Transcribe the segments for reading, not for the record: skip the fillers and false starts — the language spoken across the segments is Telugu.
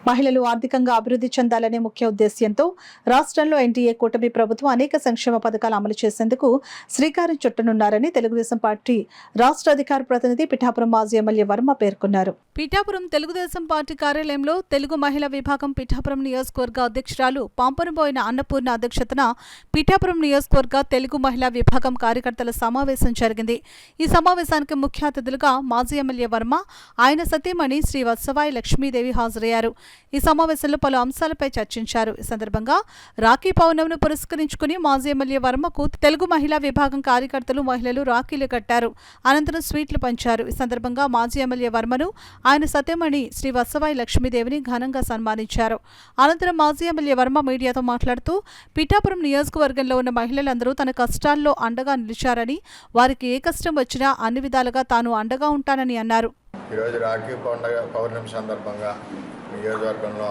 మహిళలు ఆర్థికంగా అభివృద్ధి చెందాలనే ముఖ్య ఉద్దేశ్యంతో రాష్ట్రంలో ఎన్డీఏ కూటమి ప్రభుత్వం అనేక సంక్షేమ పథకాలు అమలు చేసేందుకు శ్రీకారం చుట్టనున్నారని తెలుగుదేశం పార్టీ రాష్ట్ర అధికార ప్రతినిధి పిఠాపురం మాజీ ఎమ్మెల్యే వర్మ పేర్కొన్నారు. పిఠాపురం తెలుగుదేశం పార్టీ కార్యాలయంలో తెలుగు మహిళా విభాగం పిఠాపురం నియోజకవర్గ అధ్యక్షురాలు పాంపనబోయిన అన్నపూర్ణ అధ్యక్షతన పిఠాపురం నియోజకవర్గ తెలుగు మహిళా విభాగం కార్యకర్తల సమావేశం జరిగింది. ఈ సమావేశానికి ముఖ్య అతిథులుగా మాజీ ఎమ్మెల్యే వర్మ, ఆయన సతీమణి శ్రీ వత్సవాయి లక్ష్మీదేవి హాజరయ్యారు. ఈ సమావేశంలో పలు అంశాలపై చర్చించారు. ఈ సందర్భంగా రాఖీ పౌర్ణమిని పురస్కరించుకుని మాజీ ఎమ్మెల్యే వర్మకు తెలుగు మహిళా విభాగం కార్యకర్తలు, మహిళలు రాఖీలు కట్టారు. అనంతరం స్వీట్లు పంచారు. ఈ సందర్భంగా మాజీ ఎమ్మెల్యే వర్మను, ఆయన సతీమణి శ్రీ వత్సవాయి లక్ష్మీదేవిని ఘనంగా సన్మానించారు. అనంతరం మాజీ ఎమ్మెల్యే వర్మ మీడియాతో మాట్లాడుతూ పిఠాపురం నియోజకవర్గంలో ఉన్న మహిళలందరూ తన కష్టాల్లో అండగా నిలిచారని, వారికి ఏ కష్టం వచ్చినా అన్ని విధాలుగా తాను అండగా ఉంటానని అన్నారు. ఈరోజు రాఖీ పౌర్ణమి సందర్భంగా నియోజకవర్గంలో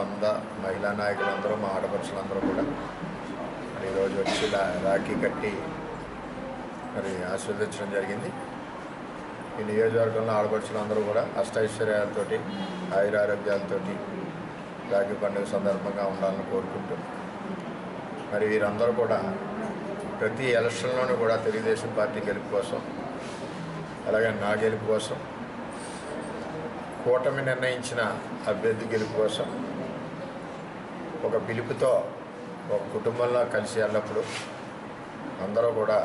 మహిళా నాయకులందరూ, మా ఆడపడుచులందరూ కూడా ఈరోజు వచ్చి రాఖీ కట్టి మరి ఆస్వాదించడం జరిగింది. ఈ నియోజకవర్గంలో ఆడపడుచులందరూ కూడా అష్టైశ్వర్యాలతోటి, ఆయురారోగ్యాలతోటి రాఖీ పండుగ సందర్భంగా ఉండాలని కోరుకుంటూ మరి వీరందరూ కూడా ప్రతి ఎలక్షన్లోనూ కూడా తెలుగుదేశం పార్టీ గెలుపు కోసం, అలాగే నా గెలుపు కోసం, కూటమి నిర్ణయించిన అభ్యర్థి గెలుపు కోసం ఒక పిలుపుతో ఒక కుటుంబంలో కలిసి వెళ్ళినప్పుడు అందరూ కూడా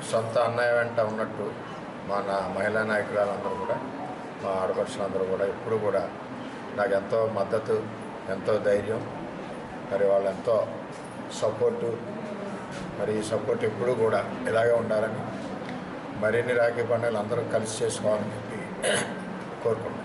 సొంత అన్నయ్య వెంట ఉన్నట్టు మా మహిళా నాయకులందరూ కూడా, మా ఆడపడుచులందరూ కూడా ఎప్పుడు కూడా నాకు ఎంతో మద్దతు, ఎంతో ధైర్యం, మరి వాళ్ళు ఎంతో సపోర్టు. మరి ఈ సపోర్ట్ ఎప్పుడు కూడా ఇలాగే ఉండాలని, మరిన్ని రాఖీ పండుగలు అందరూ కలిసి చేసుకోవాలని చెప్పి కోరుకుంటున్నాను.